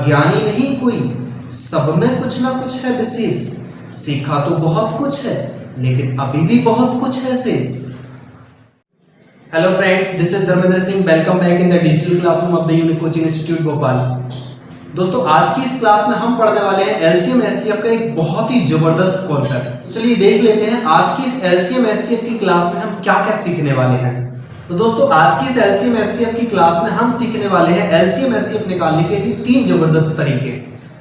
अज्ञानी नहीं कोई, सब में कुछ ना कुछ है विशेष। सीखा तो बहुत कुछ है, लेकिन अभी भी बहुत कुछ है शेष। Hello friends, this is Dharmendra Singh. Welcome back in the digital classroom of the unique coaching institute Bhopal. दोस्तों, आज की इस क्लास में हम पढ़ने वाले हैं एलसीएम एचसीएफ का एक बहुत ही जबरदस्त कॉन्सेप्ट। तो चलिए देख लेते हैं आज की इस एलसीएम एचसीएफ की क्लास में हम क्या क्या सीखने वाले हैं। तो दोस्तों, आज की इस एलसीएम एचसीएफ की क्लास में हम सीखने वाले हैं एलसीएम एचसीएफ निकालने के लिए 3 जबरदस्त तरीके।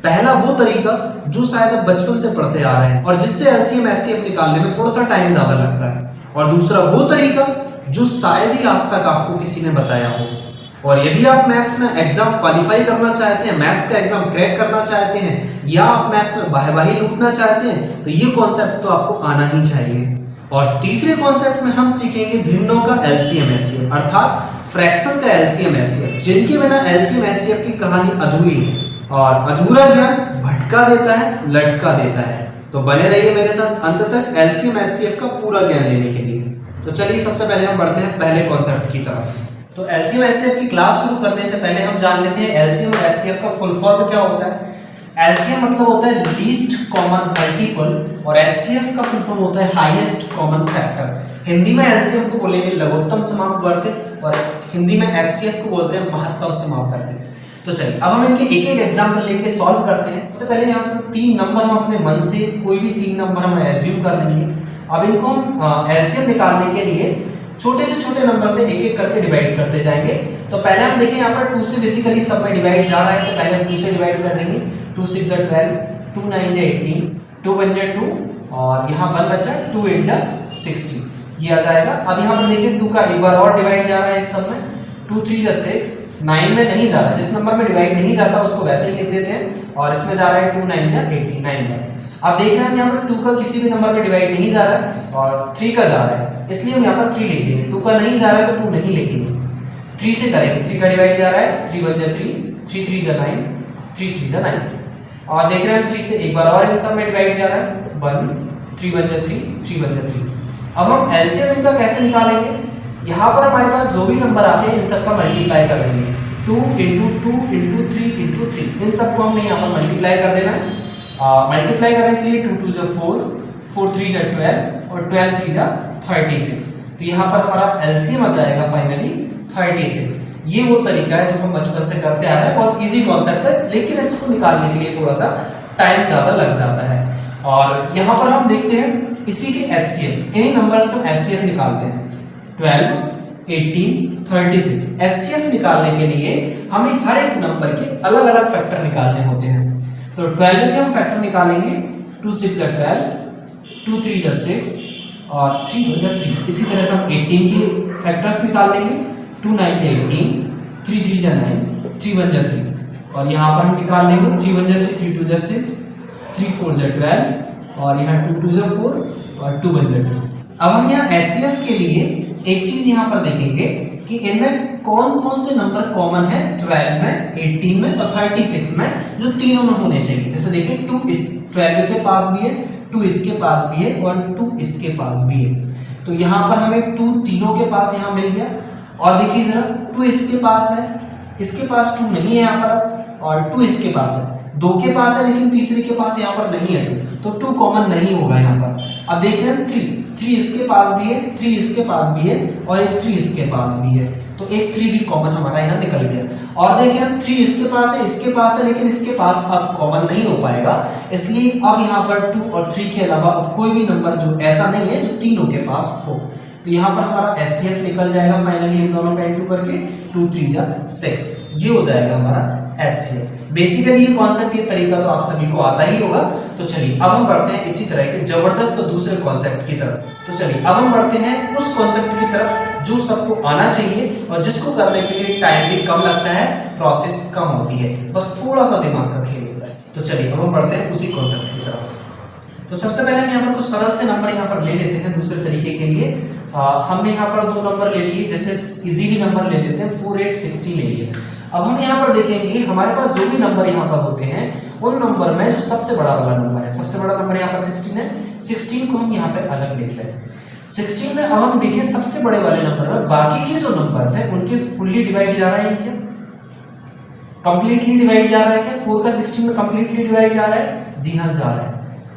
पहला वो तरीका जो शायद आप बचपन से पढ़ते आ रहे हैं और जिससे एलसीएम एचसीएफ निकालने में थोड़ा सा टाइम ज्यादा लगता है, और दूसरा वो तरीका जो शायद ही आज तक आपको किसी ने बताया हो। और यदि आप मैथ्स में एग्जाम क्वालिफाई करना चाहते हैं, मैथ्स का एग्जाम क्रैक करना चाहते हैं, या आप मैथ्स में बाही लूटना चाहते हैं, तो ये कॉन्सेप्ट तो आपको आना ही चाहिए। और तीसरे कॉन्सेप्ट में हम सीखेंगे भिन्नों का एलसीएम एचसीएफ, अर्थात फ्रैक्शन का एलसीएम एचसीएफ, जिनके बिना एलसीएम एचसीएफ की कहानी अधूरी है। और अधूरा ज्ञान भटका देता है, लटका देता है। तो बने रहिए मेरे साथ अंत तक एलसीएम एचसीएफ का पूरा ज्ञान लेने के लिए। तो चलिए सबसे पहले हम बढ़ते हैं पहले कॉन्सेप्ट की तरफ। तो एलसीएम एचसीएफ की क्लास शुरू करने से पहले हम जान लेते हैं एलसीएम एचसीएफ का फुल फॉर्म क्या होता है। एलसीएम मतलब होता है लीस्ट कॉमन मल्टीपल, और एचसीएफ का फुल फॉर्म होता है हाईएस्ट कॉमन फैक्टर। हिंदी में एलसीएम को बोलेंगे लघुत्तम समापवर्ती, और हिंदी में एचसीएफ को बोलते हैं महत्तम समापवर्ती। तो चलिए अब हम इनके एक एक एग्जांपल लेके सॉल्व करते हैं। सबसे पहले यहाँ पर 3 नंबर हम अपने मन से कोई भी 3 नंबर हम एज्यूम कर लेंगे। अब इनको हम एलसीएम निकालने के लिए छोटे से छोटे नंबर से एक एक करके डिवाइड करते जाएंगे। तो पहले हम देखें यहाँ पर 2 से बेसिकली सब में डिवाइड जा रहा है, तो पहले हम 2 से डिवाइड कर देंगे। 2 6 12, 2 9 18, 2 1 2, और यहाँ 1 बचा, 2 8 16, ये आ जाएगा। अब यहाँ पर देखिए 2 का एक बार और डिवाइड जा रहा है सब में। 2 3 6, 9 में नहीं जा रहा, जिस नंबर में डिवाइड नहीं जाता उसको वैसे ही लिख देते हैं, और इसमें जा रहा है 2 9 18, 9 बार। अब देख रहे हैं यहाँ पर 2 का किसी भी नंबर में डिवाइड नहीं जा रहा है, और 3 का जा रहा है, इसलिए हम यहाँ पर 3 लिख देंगे। 2 का नहीं जा रहा है तो 2 नहीं लिखेंगे, 3 से करेंगे। 3 का डिवाइड जा रहा है, 3 1 3, 3 3 9, 3 3 9। और देख रहे हैं 3 से एक बार और इन सब में डिवाइड जा रहा है, 1 3 1 3, 3 1 3। अब हम एलसीएम इनका कैसे निकालेंगे। यहाँ पर हमारे पास जो भी नंबर आते हैं इन सब का मल्टीप्लाई कर देंगे। 2 × 2 × 3 × 3, इन सबको हमने यहाँ पर मल्टीप्लाई कर देना है। मल्टीप्लाई करने के लिए 2 2 4, 4 3 12, और 12 3 36। तो यहाँ पर हमारा एलसीएम आ जाएगा फाइनली 36। ये वो तरीका है जो हम बचपन से करते आ रहे हैं, बहुत इजी कॉन्सेप्ट है, लेकिन इसको निकालने के लिए थोड़ा सा टाइम ज्यादा लग जाता है। और यहाँ पर हम देखते हैं इसी के एचसीएफ, इन्हीं नंबर्स का एचसीएफ निकालते हैं। 12 18 36 एचसीएफ निकालने के लिए हमें हर एक नंबर के अलग अलग फैक्टर निकालने होते हैं। तो 12 के हम फैक्टर निकालेंगे। 2 6 12, 2 3 6, और 3 1 3। इसी तरह से हम 18 के फैक्टर्स निकाल लेंगे। 2 9 18, 3 3 9, 3 1 3, और यहाँ पर हम निकाल लेंगे 3 1 3, 3 2 6, 3 4 12, और यहाँ 2 2 4, और 2 1 2। अब हम यहाँ एचसीएफ के लिए एक चीज यहाँ पर देखेंगे कि इनमें कौन कौन से नंबर कॉमन है 12 में, 18 में और 36 में, जो तीनों में होने चाहिए। जैसे देखिए 2 इस 12 के पास भी है, 2 इसके पास भी है, और 2 इसके पास भी है। तो यहाँ पर हमें 2 तीनों के पास यहाँ मिल गया। और देखिए जरा 2 इसके पास है, इसके पास 2 नहीं है यहाँ पर, और 2 इसके पास है, 2 के पास है, लेकिन तीसरे के पास यहाँ पर नहीं है 2, तो 2 कॉमन नहीं होगा यहाँ पर। अब देख रहे हैं 3 इसके पास भी है, 3 इसके पास भी है, और एक 3 इसके पास भी है, तो एक 3 भी कॉमन हमारा यहाँ निकल गया। और देखिए 3 इसके पास है, इसके पास है, लेकिन इसके पास अब कॉमन नहीं हो पाएगा, इसलिए अब यहाँ पर 2 और 3 के अलावा अब कोई भी नंबर जो ऐसा नहीं है जो तीनों के पास हो। तो यहाँ पर हमारा एचसीएफ निकल जाएगा फाइनली, इन दोनों का इनटू करके 2 3 6, ये हो जाएगा हमारा एचसीएफ। बेसिकली ये कॉन्सेप्ट, ये तरीका तो आप सभी को आता ही होगा। तो चलिए अब हम बढ़ते हैं इसी तरह के जबरदस्त दूसरे कॉन्सेप्ट की तरफ। तो चलिए अब हम बढ़ते हैं उस कॉन्सेप्ट की तरफ जो सबको आना चाहिए, और जिसको करने के लिए टाइम भी कम लगता है, प्रोसेस कम होती है, बस थोड़ा सा दिमाग का खेल होता है। तो चलिए अब हम बढ़ते हैं उसी कॉन्सेप्ट की तरफ। तो सबसे पहले हम यहाँ पर कुछ सरल से नंबर यहाँ पर ले लेते हैं दूसरे तरीके के लिए। हमने यहाँ पर 2 नंबर ले लिए, जैसे इजीली नंबर ले लेते हैं, 4 8 16 ले लिए। अब हम यहाँ पर देखेंगे हमारे पास जो भी नंबर यहाँ पर होते हैं, उन नंबर में जो सबसे बड़ा वाला नंबर है, सबसे बड़ा नंबर यहाँ पर 16 है, 16 को हम यहाँ पर अलग लिख लें। 16 में अब हम देखिए सबसे बड़े वाले नंबर में बाकी के जो नंबर्स हैं उनके फुल्ली डिवाइड जा रहे हैं क्या? कंप्लीटली डिवाइड जा रहा है क्या? 4 का 16 में कंप्लीटली डिवाइड जा रहा है? जी हाँ जा रहा है।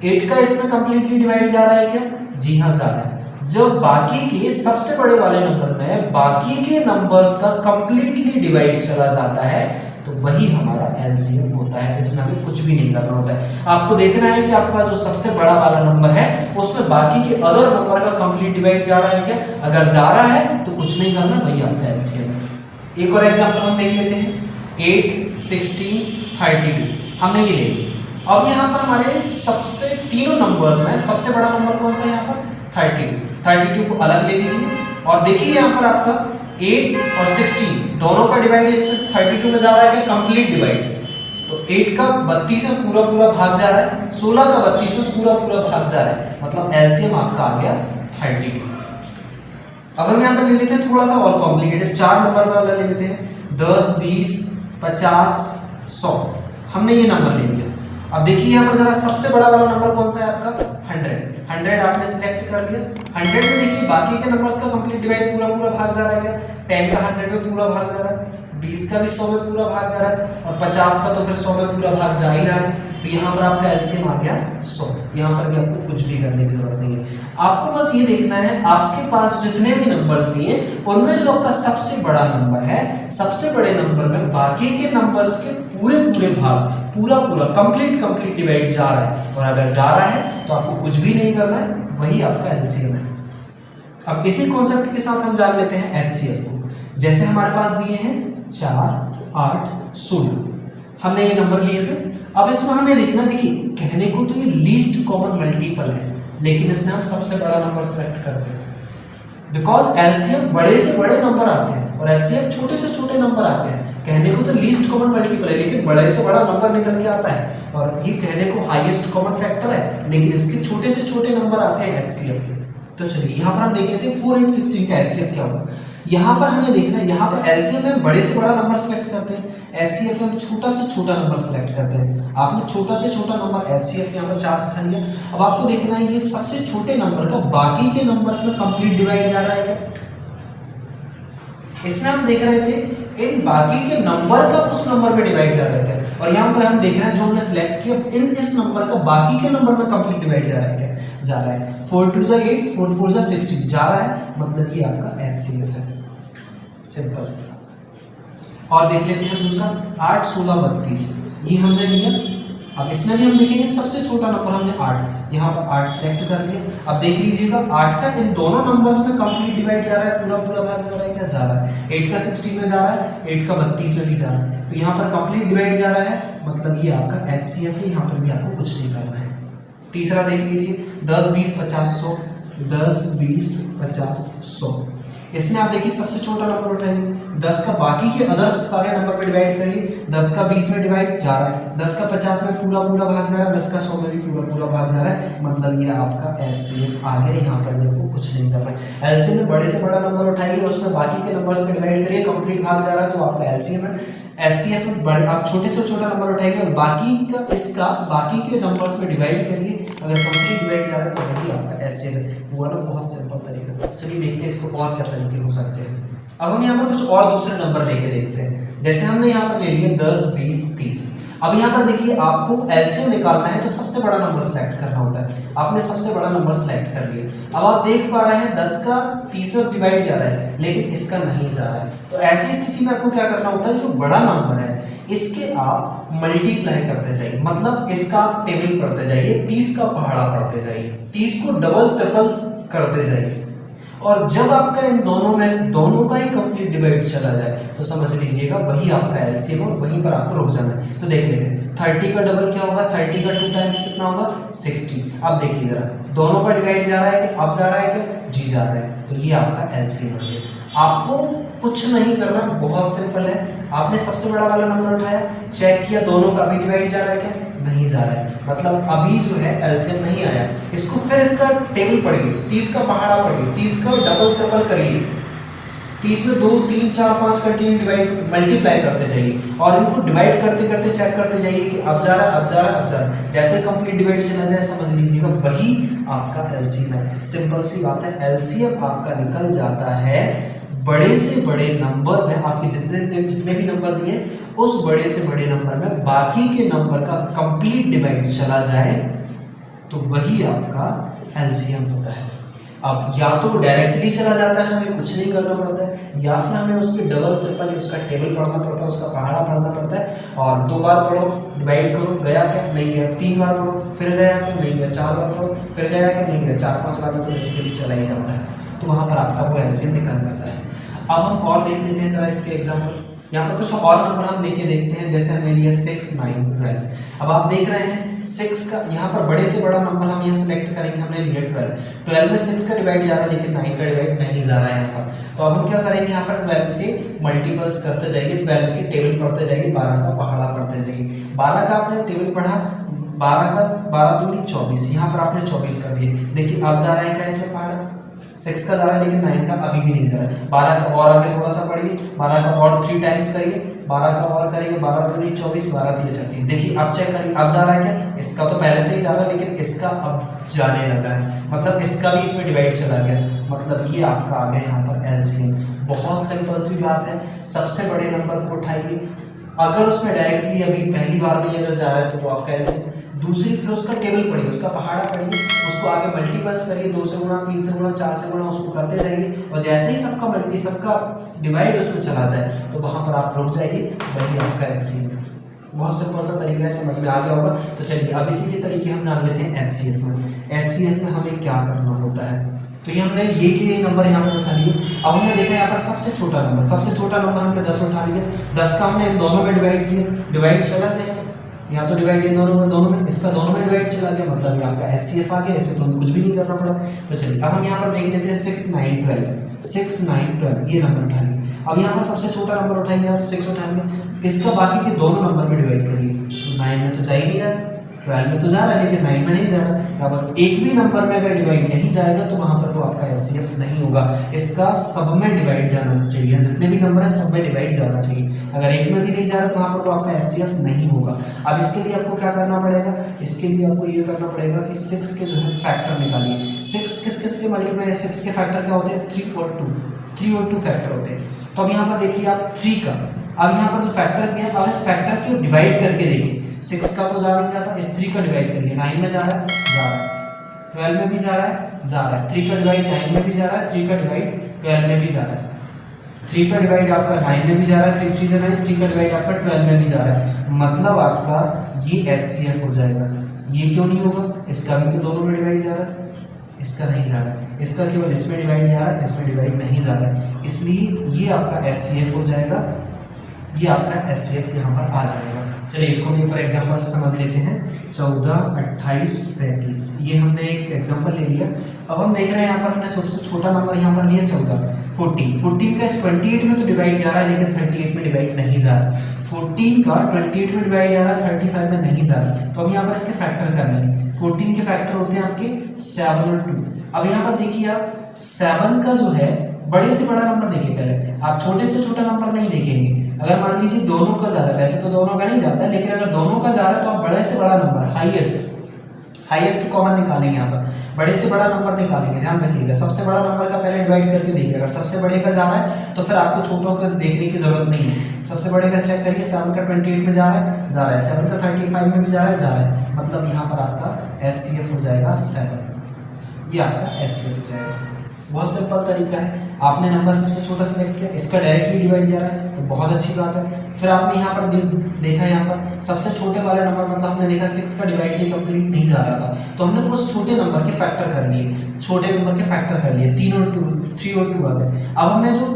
8 का इसमें कंप्लीटली डिवाइड जा रहा है क्या? जी हाँ जा रहा है। जब बाकी के सबसे बड़े वाले नंबर में बाकी के नंबर्स का कंप्लीटली डिवाइड चला जाता है तो वही हमारा एलसीएम होता है। इसमें हमें कुछ भी नहीं करना होता है। आपको देखना है कि आपके पास जो सबसे बड़ा वाला नंबर है उसमें बाकी के अदर नंबर का कंप्लीट डिवाइड जा रहा है क्या? अगर जा रहा है तो कुछ नहीं करना, वही आपका एलसीएम है। एक और एग्जांपल हम देख लेते हैं। 8, 16, 32 हमने ये ले लिया। अब यहाँ पर हमारे सबसे तीनों नंबर्स में सबसे बड़ा नंबर कौन सा है? यहाँ पर 32 को अलग ले लीजिए और देखिए यहाँ पर आपका 8 और 16 दोनों का डिवाइड इसमें 32 में जा रहा है क्या? Complete divide. तो 8 का 32 में पूरा पूरा भाग जा रहा है, 16 का 32 में पूरा पूरा भाग जा रहा है, मतलब एलसीएम आपका आ गया 32। अब हम यहाँ पर ले लेते हैं थोड़ा सा और कॉम्प्लिकेटेड, 4 नंबर वाला ले लेते हैं। 10, 20, 50, 100 हमने ये नंबर ले लिया। अब देखिए यहाँ पर जरा सबसे बड़ा वाला नंबर कौन सा है आपका? 100 आपने सिलेक्ट कर लिया। 100 में देखिए बाकी के नंबर्स का कंप्लीट डिवाइड पूरा पूरा भाग जा रहा है क्या? 10 का 100 में पूरा भाग जा रहा है, 20 का भी 100 में पूरा भाग जा रहा है और 50 का तो फिर 100 में पूरा भाग जा ही रहा है। तो यहाँ पर आपका एलसीएम आ गया 100। यहाँ पर भी आपको कुछ भी करने की जरूरत नहीं है। आपको बस ये देखना है आपके पास जितने भी नंबर्स दिए उनमें जो आपका सबसे बड़ा नंबर है, सबसे बड़े नंबर में बाकी के नंबर्स के पूरे पूरे भाग पूरा पूरा कंप्लीट डिवाइड जा रहा है। और अगर जा रहा है तो आपको कुछ भी नहीं करना है, वही आपका एलसीएम है। अब इसी कॉन्सेप्ट के साथ हम जान लेते हैं एचसीएफ को। जैसे हमारे पास दिए हैं 4, 8, 16 हमने ये नंबर लिए थे। अब इसमें हमें देखना, देखिए कहने को तो ये लीस्ट कॉमन मल्टीपल है, लेकिन इसमें हम सबसे बड़ा नंबर सेलेक्ट करते हैं बिकॉज एलसीएम बड़े से बड़े नंबर आते हैं और एचसीएफ छोटे से छोटे नंबर आते हैं। कहने को तो लीस्ट कॉमन मल्टीपल है, लेकिन बड़े से बड़ा नंबर निकल के आता है और ये कहने को हाईएस्ट कॉमन फैक्टर है, लेकिन इसके छोटे से छोटे नंबर आते हैं एचसीएफ के। तो चलिए यहाँ पर हम देख लेते हैं 4 × 16 का एचसीएफ क्या होगा। यहाँ पर हमें देखना है, यहाँ पर एलसीएम में बड़े से बड़ा नंबर सेलेक्ट करते हैं, एचसीएफ में छोटा से छोटा नंबर सेलेक्ट करते हैं। आपने छोटा से छोटा नंबर एचसीएफ यहाँ पर 4 उठा लिया। अब आपको देखना है ये सबसे छोटे नंबर का बाकी के नंबर्स में कंप्लीट डिवाइड जा रहा है क्या? इसमें हम देख रहे थे इन बाकी के नंबर का उस नंबर में डिवाइड जा रहा है, और यहाँ पर हम देख रहे हैं जो हमने सिलेक्ट किया इन इस नंबर का बाकी के नंबर में कंप्लीट डिवाइड जा रहा है क्या? जा रहा है। 4 2 8, 4 4 16 जा रहा है, मतलब ये आपका एचसीएफ है। सिंपल। और देख लेते हैं दूसरा 8 16 32 ये हमने लिया। अब इसमें भी हम देखेंगे सबसे छोटा नंबर हमने 8, यहाँ पर 8 सेलेक्ट कर लिया। अब देख लीजिएगा 8 का इन दोनों नंबर्स में कंप्लीट डिवाइड जा रहा है, पूरा पूरा भाग जा रहा है क्या? जा रहा है। 8 का 16 में जा रहा है, 8 का 32 में भी जा रहा है, तो यहाँ पर कंप्लीट डिवाइड जा रहा है, मतलब ये आपका एचसीएफ है। यहाँ पर भी आपको कुछ नहीं करना है। तीसरा देख लीजिए 10 20 50 100 10 20 50 100 इसमें आप देखिए सबसे छोटा नंबर उठाइए, 10 का बाकी के अदर्स सारे नंबर में डिवाइड करिए। 10 का 20 में डिवाइड जा रहा है, 10 का 50 में पूरा पूरा भाग जा रहा है, 10 का 100 में भी पूरा पूरा भाग जा रहा है, मतलब ये आपका एलसीएम आ गया। यहाँ पर मेरे को कुछ नहीं करना है। एलसीएम में बड़े से बड़ा नंबर उठाइए, उसमें बाकी के नंबर्स में डिवाइड करिए, कंप्लीट भाग जा रहा है तो आपका एलसीएम है। एचसीएफ में बड़े आप छोटे से छोटा नंबर उठाइए और बाकी का इसका बाकी के नंबर्स में डिवाइड करिए, अगर कंप्लीट डिवाइड जा रहा है तो वही आपका एचसीएफ है। हुआ ना? बहुत सिंपल तरीका। चलिए देखते हैं इसको और क्या तरीके हो सकते हैं। अब हम यहाँ पर कुछ और दूसरे नंबर लेके देखते हैं। जैसे हमने यहाँ पर ले लिया 10 20 30। अब यहाँ पर देखिए आपको एलसीएम निकालना है तो सबसे बड़ा नंबर सेलेक्ट करना होता है। आपने सबसे बड़ा नंबर सेलेक्ट कर लिया। अब आप देख पा रहे हैं 10 का 30 में डिवाइड जा रहा है, लेकिन इसका नहीं जा रहा है। तो ऐसी स्थिति में आपको क्या करना होता है, जो बड़ा नंबर है इसके आप मल्टीप्लाई करते जाइए, मतलब इसका आप टेबल पढ़ते जाइए, 30 का पहाड़ा पढ़ते जाइए, 30 को डबल ट्रिपल करते जाइए, और जब आपका इन दोनों में दोनों का ही कंप्लीट डिवाइड चला जाए तो समझ लीजिएगा वही आपका एलसीएम और वहीं पर आपको रुक जाना है। तो देख लेते हैं 30 का डबल क्या होगा, 30 का 2 टाइम्स कितना होगा 60। अब देखिए जरा दोनों का डिवाइड जा रहा है कि अब जा रहा है क्या? जी जा रहा है, तो ये आपका एलसीएम हो गया। आपको कुछ नहीं करना, बहुत सिंपल है। आपने सबसे बड़ा वाला नंबर उठाया, चेक किया दोनों का भी डिवाइड जा रहा है क्या? नहीं जा रहा है, मतलब अभी जो है एलसीएम नहीं आया। इसको फिर इसका टेबल पढ़िए, 30 का पहाड़ा पढ़िए, 30 का डबल ट्रिपल करिए, 30 में 2 3 4 5 कंटिन्यू डिवाइड मल्टीप्लाई करते जाइए और इनको डिवाइड करते करते चेक करते जाइए कि अब जा रहा है, अब जा रहा है, अब जा रहा है। जैसे कंप्लीट डिवाइड चला जाए समझ लीजिएगा वही आपका एलसीएम है। सिंपल सी बात है, एलसीएम आपका निकल जाता है बड़े से बड़े नंबर में। आपके जितने भी नंबर दिए उस बड़े से बड़े नंबर में बाकी के नंबर का कंप्लीट डिवाइड चला जाए तो वही आपका एलसीएम होता है। अब या तो डायरेक्टली चला जाता है, हमें कुछ नहीं करना पड़ता है, या फिर हमें उसके डबल ट्रिपल उसका टेबल पढ़ना पड़ता है, उसका पहाड़ा पढ़ना पड़ता है, और 2 बार पढ़ो, डिवाइड करो, गया क्या नहीं गया, 3 बार पढ़ो, फिर गया क्या नहीं गया, 4 बार पढ़ो, फिर गया क्या नहीं गया, 4-5 बार में तो बेसिकली चला ही जाता है। तो वहाँ पर आपका वो एलसीएम निकल जाता है। अब हम और देख लेते हैं जरा इसके एग्जाम्पल। यहाँ पर कुछ और नंबर हम लेके देखते हैं, जैसे हमने लिया 6, 9, 12। अब आप देख रहे हैं 6 का यहाँ पर बड़े से बड़ा नंबर हम यहाँ सेलेक्ट करेंगे, हमने लिया 12। 12 में 6 का डिवाइड जा रहा है लेकिन 9 का डिवाइड नहीं जा रहा है यहाँ पर। तो अब हम क्या करेंगे, यहाँ पर 12 के मल्टीपल्स करते जाएंगे, 12 के टेबल पढ़ते जाएंगे, 12 का पहाड़ा पढ़ते जाएंगे। 12 का आपने टेबल पढ़ा, 12 का 12 दूनी 24, यहाँ पर आपने 24 कर दिए। देखिए अब जा रहा है क्या इसमें पहाड़ा, 6 का जा रहा है लेकिन 9 का अभी भी नहीं जा रहा है। 12 का और आगे थोड़ा सा पढ़िए, 12 का और 3 टाइम्स करिए, 12 का और करेंगे, 12 दूनी 24, 12 दिए 36। देखिए अब चेक करिए, अब जा रहा है क्या, इसका तो पहले से ही जा रहा है लेकिन इसका अब जाने लगा है, मतलब इसका भी इसमें डिवाइड चला गया, मतलब ये आपका आ गया यहाँ पर एलसीएम। बहुत सिंपल सी बात है, सबसे बड़े नंबर को उठाइए, अगर उसमें डायरेक्टली अभी पहली बार में अगर जा रहा है तो वो आपका एलसीएम, दूसरी फिर उसका टेबल पढ़िए, उसका पहाड़ा पढ़िए, उसको आगे मल्टीपल्स करिए, 2 से गुणा, 3 से गुणा, 4 से गुणा, उसको करते जाइए, और जैसे ही सबका डिवाइड उसमें चला जाए तो वहां पर आप रुक जाइए, वही आपका एलसीएम है। बहुत सिंपल सा तरीका है, समझ में आ गया होगा। तो चलिए अब इसी के तरीके हम जान लेते हैं एचसीएफ में। एचसीएफ में हमें क्या करना होता है, तो ये हमने ये नंबर यहाँ पर उठा लिए। अब हमने देखा यहाँ पर सबसे छोटा नंबर हमने 10 उठा लिया, 10 का हमने इन दोनों में डिवाइड किया, डिवाइड चला गया, या तो डिवाइड इन दोनों में, इसका दोनों में डिवाइड चला गया, मतलब ये आपका एचसीएफ आ गया, इसमें तो हमें कुछ भी नहीं करना पड़ा। तो चलिए अब हम यहाँ पर देख लेते हैं 6, 9, 12, 6, 9, 12 ये नंबर उठा लिए। अब यहाँ पर सबसे छोटा नंबर उठाएंगे आप, 6 उठाएंगे, इसका बाकी के दोनों नंबर में डिवाइड करिए, तो 9 में तो जा ही नहीं रहा, 12 में तो जा रहा है लेकिन 9 में नहीं जा रहा। अब एक भी नंबर में अगर डिवाइड नहीं जाएगा तो वहां पर तो आपका एलसीएफ नहीं होगा, इसका सब में डिवाइड जाना चाहिए, जितने भी नंबर है सब में डिवाइड जाना चाहिए। अगर एक में भी नहीं जा रहा तो वहां पर तो आपका एचसीएफ नहीं होगा। अब इसके लिए आपको क्या करना पड़ेगा, इसके लिए आपको ये करना पड़ेगा कि 6 के जो है फैक्टर निकालिए। 6 किस के मल्टीप्लाई है, 6 के फैक्टर क्या होते हैं, 3 और 2 फैक्टर होते हैं। तो अब यहाँ पर देखिए आप 3 का, अब यहाँ पर जो फैक्टर किया, अब इस फैक्टर को डिवाइड करके देखिए, 6 का तो जा नहीं जाता, इस 3 का डिवाइड करिए, 9 में जा रहा है, 12 में भी जा रहा है, 3 का डिवाइड 9 में भी जा रहा है, 3 का डिवाइड 12 में भी जा रहा है, 3 का डिवाइड आपका 9 में भी जा रहा है, 3 3 9, 3 का डिवाइड आपका 12 में भी जा रहा है, मतलब आपका ये एचसीएफ हो जाएगा। ये क्यों नहीं होगा, इसका भी तो दोनों में डिवाइड जा रहा है, इसका नहीं जा रहा है, इसका केवल इसमें डिवाइड जा रहा है, इसमें डिवाइड नहीं जा रहा है, इसलिए ये आपका एचसीएफ हो जाएगा, ये आपका एचसीएफ यहाँ पर आ जाएगा। चलिए इसको भी ऊपर एग्जांपल से समझ लेते हैं। 14, 28, 35 ये हमने एक एग्जांपल ले लिया। अब हम देख रहे हैं यहाँ पर हमने सबसे छोटा नंबर यहाँ पर लिया 14, 14 का इस 28 में तो डिवाइड जा रहा है लेकिन 38 में डिवाइड नहीं जा रहा। 14 का 28 में डिवाइड जा रहा है, 35 में नहीं जा रहा। तो हम यहाँ पर इसके फैक्टर कर लेंगे। 14 के फैक्टर होते हैं आपके 7 और 2। अब यहाँ पर देखिए आप 7 का जो है बड़े से बड़ा नंबर देखिए, पहले आप छोटे से छोटा नंबर नहीं देखेंगे। अगर मान लीजिए दोनों का जा रहा है, वैसे तो दोनों का नहीं जाता है, लेकिन अगर दोनों का जा रहा है तो आप बड़े से बड़ा नंबर हाईएस्ट कॉमन निकालेंगे। यहाँ पर बड़े से बड़ा नंबर निकालेंगे, ध्यान रखिएगा। सबसे बड़ा नंबर का पहले डिवाइड करके देखिए, अगर सबसे बड़े का जा रहा है तो फिर आपको छोटों को देखने की जरूरत नहीं है। सबसे बड़े का चेक करिए, 7 का 28 में जा रहा है, 7 का 35 में भी जा रहा है, मतलब यहाँ पर आपका एचसीएफ हो जाएगा 7। ये आपका एचसीएफ हो जाएगा। बहुत सिंपल तरीका है। आपने नंबर सबसे छोटा सेलेक्ट किया, इसका डायरेक्टली डिवाइड जा रहा है तो बहुत अच्छी बात है। फिर आपने यहाँ पर देखा, यहाँ पर सबसे छोटे वाले नंबर, मतलब हमने देखा 6 का डिवाइड किया कंप्लीट नहीं जा रहा था, तो हमने उस छोटे नंबर के फैक्टर कर लिए, 3 और 2 आ गए। अब हमने जो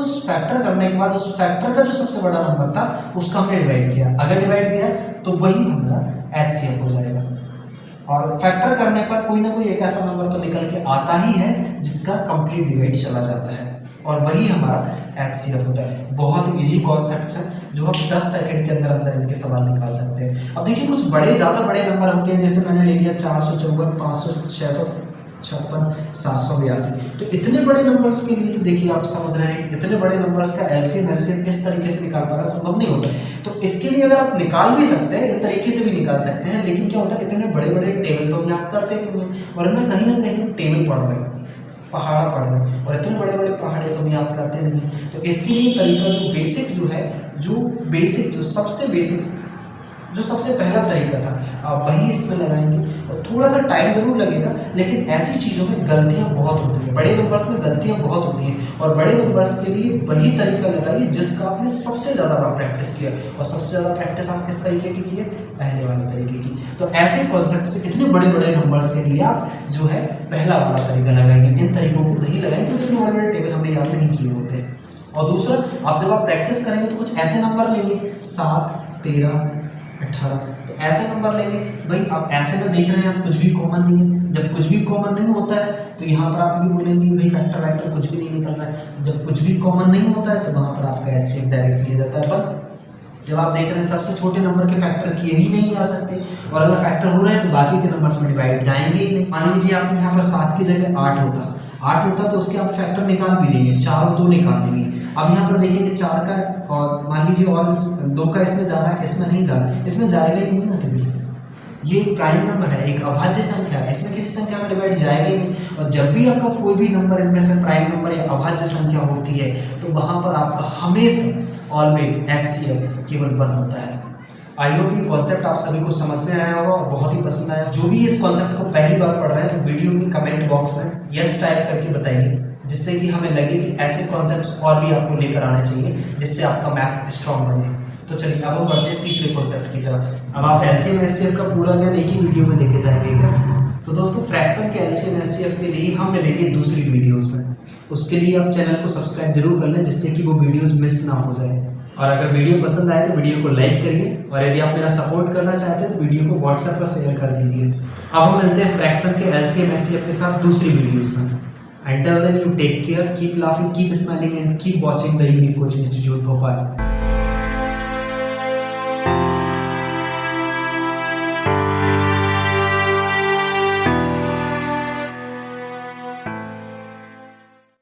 उस फैक्टर करने के बाद उस फैक्टर का जो सबसे बड़ा नंबर था उसका हमने डिवाइड किया। अगर डिवाइड किया तो वही हमारा एचसीएफ हो जाएगा। और फैक्टर करने पर कोई ना कोई एक ऐसा नंबर तो निकल के आता ही है जिसका कंप्लीट डिवाइड चला जाता है, और वही हमारा एचसीएफ होता है। बहुत इजी कॉन्सेप्ट्स हैं जो हम 10 सेकंड के अंदर इनके सवाल निकाल सकते हैं। अब देखिए कुछ ज़्यादा बड़े नंबर होते हैं, जैसे मैंने ले लिया 454, 500, 656, 782। तो इतने बड़े नंबर्स के लिए तो देखिए आप समझ रहे हैं कि इतने बड़े नंबर्स का एलसीएम इस तरीके से निकाल पाना संभव नहीं होता। तो इसके लिए अगर आप निकाल भी सकते हैं, इस तरीके से भी निकाल सकते हैं, लेकिन क्या होता है, इतने बड़े बड़े टेबल तो हम याद करते नहीं हैं, वरना कहीं ना कहीं टेबल पढ़ रहे हैं। पहाड़ा पढ़ रहे हैं और इतने बड़े बड़े पहाड़ है तो हम याद करते नहीं हैं। तो इसके लिए तरीका जो बेसिक जो है, जो सबसे पहला तरीका था, आप वही इसमें लगाएंगे और थोड़ा सा टाइम जरूर लगेगा, लेकिन ऐसी चीज़ों में गलतियां बहुत होती हैं, बड़े नंबर्स में गलतियां बहुत होती हैं और बड़े नंबर्स के लिए वही तरीका लगाइए जिसका आपने सबसे ज़्यादा बार प्रैक्टिस किया और सबसे ज़्यादा प्रैक्टिस आप किस तरीके की है, पहले वाले तरीके की। तो ऐसे कॉन्सेप्ट से इतने बड़े बड़े नंबर्स के लिए आप जो है पहला वाला तरीका लगाएंगे, इन तरीकों को नहीं लगाएंगे क्योंकि इतने बड़े बड़े टेबल हमने याद नहीं किए होते हैं। और दूसरा, आप जब आप प्रैक्टिस करेंगे तो कुछ ऐसे नंबर लेंगे 7, 13, 18, तो ऐसे नंबर लेंगे। भाई आप ऐसे में देख रहे हैं आप कुछ भी कॉमन नहीं है, जब कुछ भी कॉमन नहीं होता है तो यहाँ पर आप भी बोलेंगे भाई फैक्टर वैक्टर कुछ भी नहीं निकल रहा है। जब कुछ भी कॉमन नहीं होता है तो वहाँ पर आपका एचसीएफ डायरेक्ट लिया जाता है। पर जब आप देख रहे हैं सबसे छोटे नंबर के फैक्टर किए ही नहीं जा सकते और अगर फैक्टर हो रहे हैं तो बाकी के नंबर्स में डिवाइड जाएंगे ही नहीं। मान लीजिए आपके यहाँ पर 7 की जगह 8 होता तो उसके आप फैक्टर निकाल भी लेंगे, 4 और 2 निकाल देंगे। अब यहाँ पर देखेंगे 4 का और मान लीजिए और 2 का इसमें जा रहा है, इसमें नहीं जा रहा है, इसमें जाएगा ही नहीं ना डिवाइड। ये प्राइम नंबर है, एक अभाज्य संख्या है, इसमें किसी संख्या में डिवाइड जाएगा ही नहीं। और जब भी आपका कोई भी नंबर इनमें से प्राइम नंबर या अभाज्य संख्या होती है तो वहाँ पर आपका हमेशा ऑलवेज एचसीएफ केवल 1 होता है। आई होप ये कॉन्सेप्ट आप सभी को समझ में आया होगा और बहुत ही पसंद आया। जो भी इस कॉन्सेप्ट को पहली बार पढ़ रहे हैं तो वीडियो के कमेंट बॉक्स में यस टाइप करके बताइए, जिससे कि हमें लगे कि ऐसे कॉन्सेप्ट्स और भी आपको लेकर आने चाहिए जिससे आपका मैथ्स स्ट्रॉन्ग बने। तो चलिए अब हम बढ़ते हैं तीसरे कॉन्सेप्ट की तरफ। अब आप एलसीएम एचसीएफ का पूरा ज्ञान एक ही वीडियो में लेके जाएंगे क्या? तो दोस्तों फ्रैक्शन के एलसीएम एचसीएफ के लिए हम मिलेंगे दूसरी वीडियोज़ में। उसके लिए आप चैनल को सब्सक्राइब जरूर कर लें जिससे कि वो वीडियोज़ मिस ना हो जाए। और अगर वीडियो पसंद आए तो वीडियो को लाइक करिए और यदि आप मेरा सपोर्ट करना चाहते हैं तो वीडियो को व्हाट्सएप पर शेयर कर दीजिए। अब हम मिलते हैं फ्रैक्शन के एलसीएम एचसीएफ के साथ दूसरी वीडियोस में। Until then, you take care, keep laughing, keep smiling and keep watching the Unique Coaching Institute Bhopal.